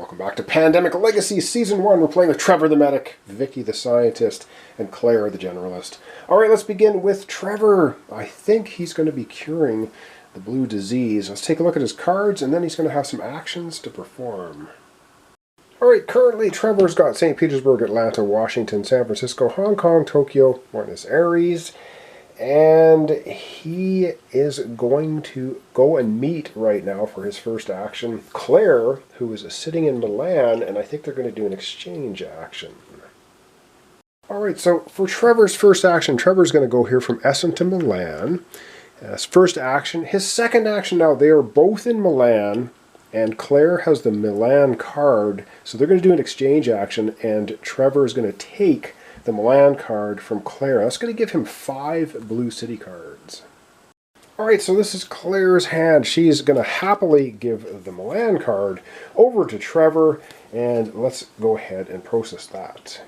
Welcome back to Pandemic Legacy Season 1. We're playing with Trevor the Medic, Vicky the Scientist, and Claire the Generalist. Alright, let's begin with Trevor. I think he's going to be curing the blue disease. Let's take a look at his cards, and then he's going to have some actions to perform. Alright, currently Trevor's got St. Petersburg, Atlanta, Washington, San Francisco, Hong Kong, Tokyo, Buenos Aires, and he is going to go and meet right now for his first action Claire, who is sitting in Milan, and I think they're going to do an exchange action. Alright, so for Trevor's first action, Trevor's going to go here from Essen to Milan. His first action. His second action now, they are both in Milan, and Claire has the Milan card, so they're going to do an exchange action, and Trevor is going to take the Milan card from Claire. That's going to give him 5 blue city cards. Alright, so this is Claire's hand. She's going to happily give the Milan card over to Trevor, and let's go ahead and process that.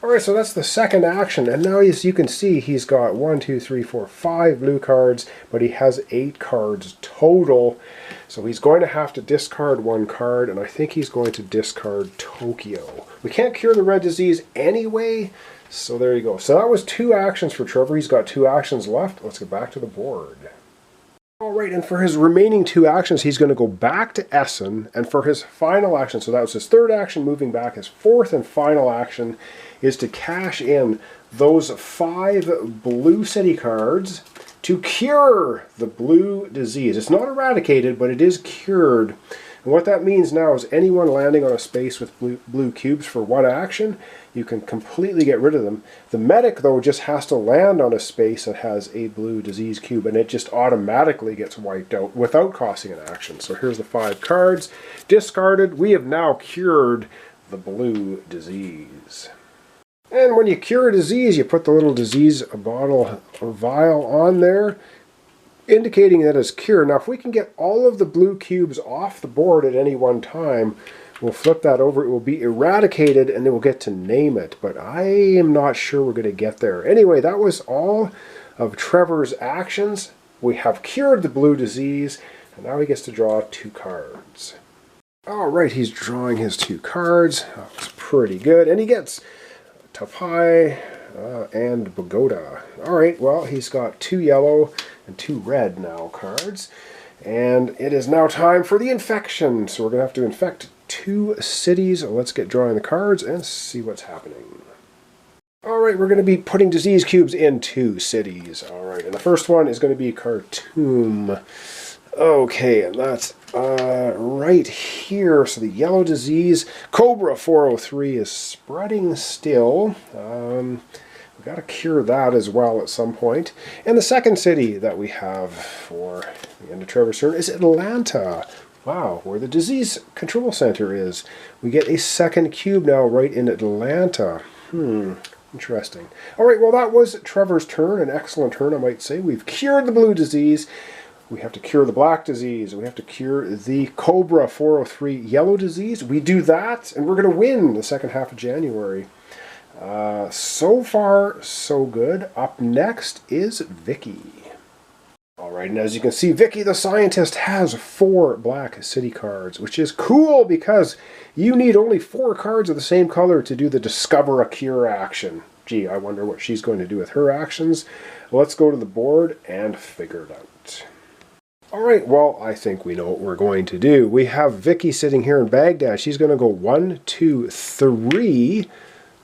Alright, so that's the second action, and now as you can see, he's got 1, 2, 3, 4, 5 blue cards, but he has 8 cards total. So he's going to have to discard 1 card, and I think he's going to discard Tokyo. We can't cure the red disease anyway, so there you go. So that was 2 actions for Trevor. He's got 2 actions left. Let's get back to the board. Alright, and for his remaining 2 actions, he's going to go back to Essen, and for his final action, so that was his third action, moving back, his fourth and final action is to cash in those 5 blue city cards to cure the blue disease. It's not eradicated, but it is cured. And what that means now is anyone landing on a space with blue cubes for 1 action, you can completely get rid of them. The medic, though, just has to land on a space that has a blue disease cube, and it just automatically gets wiped out without costing an action. So here's the 5 cards. Discarded. We have now cured the blue disease. And when you cure a disease, you put the little disease bottle or vial on there, indicating that it's cured. Now, if we can get all of the blue cubes off the board at any one time, we'll flip that over. It will be eradicated, and then we'll get to name it. But I am not sure we're going to get there. Anyway, that was all of Trevor's actions. We have cured the blue disease, and now he gets to draw 2 cards. All right, he's drawing his 2 cards. That was pretty good. And he gets Tapai and Bogota. Alright, well, he's got 2 yellow and 2 red now cards. And it is now time for the infection. So we're going to have to infect 2 cities. Let's get drawing the cards and see what's happening. Alright, we're going to be putting disease cubes in 2 cities. Alright, and the first one is going to be Khartoum. Okay, and that's right here. So the yellow disease, Cobra 403, is spreading still. We've got to cure that as well at some point. And the second city that we have for the end of Trevor's turn is Atlanta. Wow, where the disease control center is. We get a second cube now right in Atlanta. Interesting. All right, well, that was Trevor's turn. An excellent turn, I might say. We've cured the blue disease. We have to cure the black disease. We have to cure the Cobra 403 yellow disease. We do that, and we're going to win the second half of January. So far, so good. Up next is Vicky. Alright, and as you can see, Vicky the Scientist has 4 black city cards, which is cool because you need only 4 cards of the same color to do the Discover a Cure action. Gee, I wonder what she's going to do with her actions. Let's go to the board and figure it out. Alright, well, I think we know what we're going to do. We have Vicky sitting here in Baghdad. She's going to go 1, 2, 3,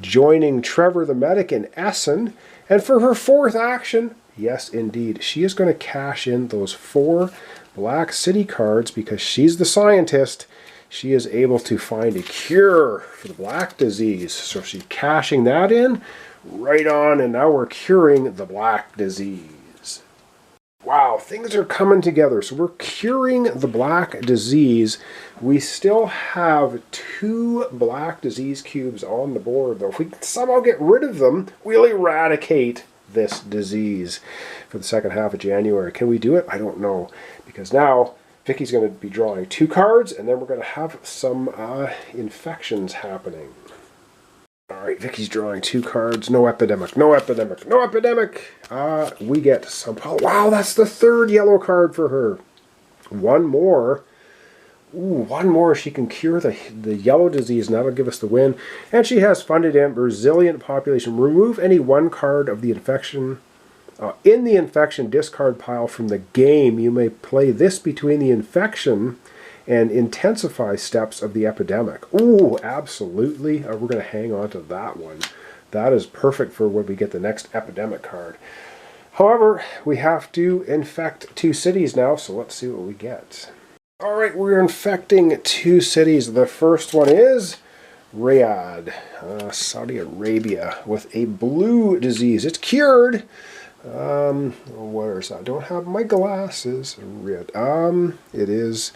joining Trevor the Medic in Essen. And for her 4th action, yes, indeed, she is going to cash in those 4 black city cards because she's the scientist. She is able to find a cure for the black disease. So she's cashing that in right on, and now we're curing the black disease. Wow, things are coming together. So we're curing the black disease. We still have 2 black disease cubes on the board, though. If we can somehow get rid of them, we'll eradicate this disease for the second half of January. Can we do it? I don't know. Because now Vicky's going to be drawing 2 cards, and then we're going to have some infections happening. Alright, Vicky's drawing 2 cards. No epidemic, no epidemic, no epidemic. We get some... Oh, wow, that's the 3rd yellow card for her. 1 more. Ooh, one more. She can cure the yellow disease, and that'll give us the win. And she has Funded Imp, Resilient Population. Remove any one card of the infection. In the infection discard pile from the game, you may play this between the infection and intensify steps of the epidemic. Ooh, absolutely. We're going to hang on to that one. That is perfect for when we get the next epidemic card. However, we have to infect 2 cities now, so let's see what we get. Alright, we're infecting 2 cities. The first one is Riyadh, Saudi Arabia, with a blue disease. It's cured. Where is that? I don't have my glasses. Riyadh. It is...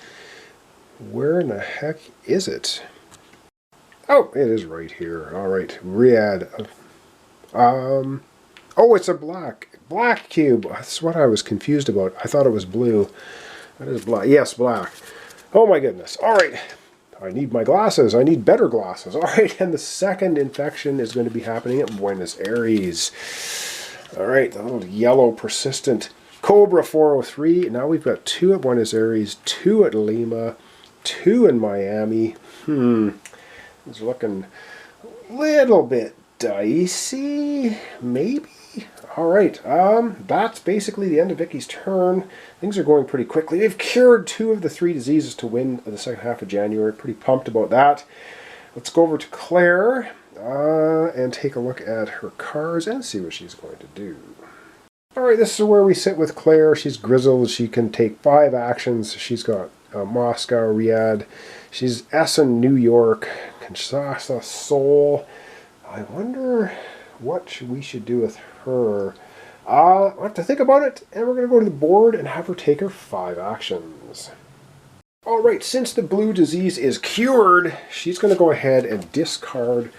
Where in the heck is it? Oh, it is right here. Alright, Riyadh. Oh, it's a black cube. That's what I was confused about. I thought it was blue. That is black. Yes, black. Oh my goodness. Alright. I need my glasses. I need better glasses. Alright, and the second infection is going to be happening at Buenos Aires. Alright, the little yellow persistent Cobra 403. Now we've got 2 at Buenos Aires, 2 at Lima, 2 in Miami. It's looking a little bit dicey, maybe? Alright, that's basically the end of Vicky's turn. Things are going pretty quickly. They've cured 2 of the 3 diseases to win the second half of January. Pretty pumped about that. Let's go over to Claire and take a look at her cards and see what she's going to do. Alright, this is where we sit with Claire. She's grizzled. She can take 5 actions. She's got Moscow, Riyadh. She's Essen, New York, Kinshasa, Seoul. I wonder what we should do with her. I have to think about it, and we're going to go to the board and have her take her 5 actions. Alright, since the blue disease is cured, she's going to go ahead and discard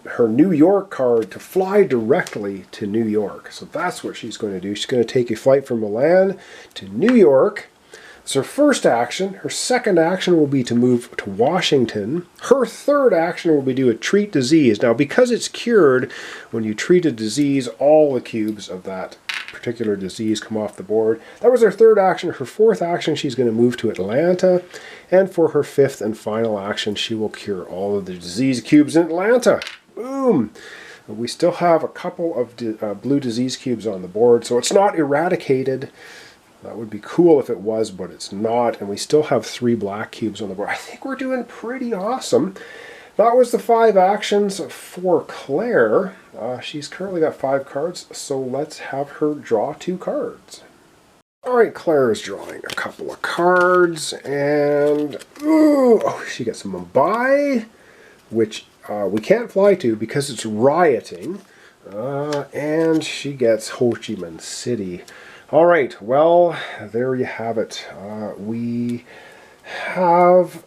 her New York card to fly directly to New York. So that's what she's going to do. She's going to take a flight from Milan to New York. It's her first action. Her second action will be to move to Washington. Her third action will be to treat disease. Now, because it's cured, when you treat a disease, all the cubes of that particular disease come off the board. That was her third action. Her fourth action, she's going to move to Atlanta. And for her fifth and final action, she will cure all of the disease cubes in Atlanta. Boom! We still have a couple of blue disease cubes on the board, so it's not eradicated. That would be cool if it was, but it's not. And we still have 3 black cubes on the board. I think we're doing pretty awesome. That was the 5 actions for Claire. She's currently got 5 cards, so let's have her draw 2 cards. Alright, Claire is drawing a couple of cards, and she gets Mumbai, which we can't fly to because it's rioting, and she gets Ho Chi Minh City. Alright, well, there you have it. We have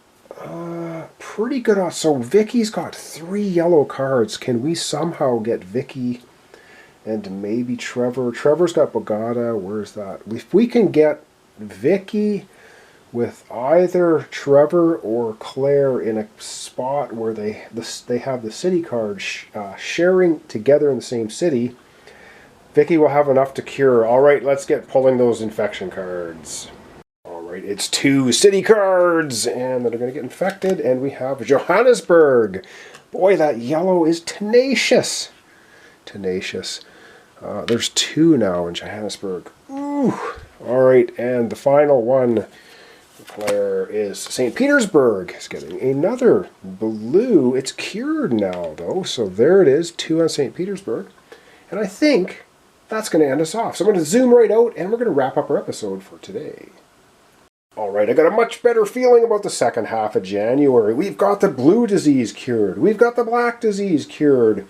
pretty good odds. So Vicky's got 3 yellow cards. Can we somehow get Vicky and maybe Trevor? Trevor's got Bogota. Where's that? If we can get Vicky with either Trevor or Claire in a spot where they have the city cards sharing together in the same city, Vicky will have enough to cure. Alright, let's get pulling those infection cards. Alright, it's 2 city cards, and they're going to get infected, and we have Johannesburg. Boy, that yellow is tenacious. Tenacious. There's 2 now in Johannesburg. Ooh! Alright, and the final one for Claire is St. Petersburg. It's getting another blue. It's cured now, though, so there it is, 2 on St. Petersburg. And I think that's going to end us off. So I'm going to zoom right out, and we're going to wrap up our episode for today. Alright, I got a much better feeling about the second half of January. We've got the blue disease cured. We've got the black disease cured.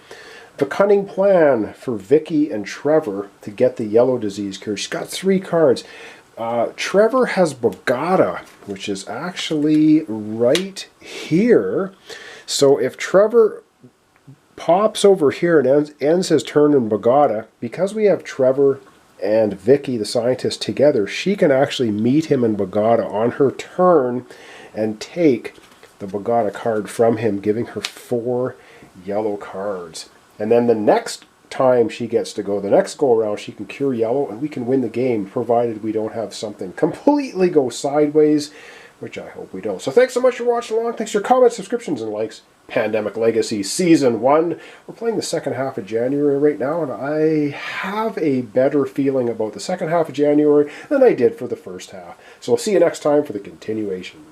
The cunning plan for Vicky and Trevor to get the yellow disease cured. She's got 3 cards. Trevor has Bogota, which is actually right here. So if Trevor pops over here and ends his turn in Bogota, because we have Trevor and Vicky, the scientist, together, she can actually meet him in Bogota on her turn and take the Bogota card from him, giving her 4 yellow cards. And then the next time she gets to go, the next go around, she can cure yellow and we can win the game, provided we don't have something completely go sideways, which I hope we don't. So thanks so much for watching along. Thanks for your comments, subscriptions, and likes. Pandemic Legacy Season 1. We're playing the second half of January right now, and I have a better feeling about the second half of January than I did for the first half. So we'll see you next time for the continuation.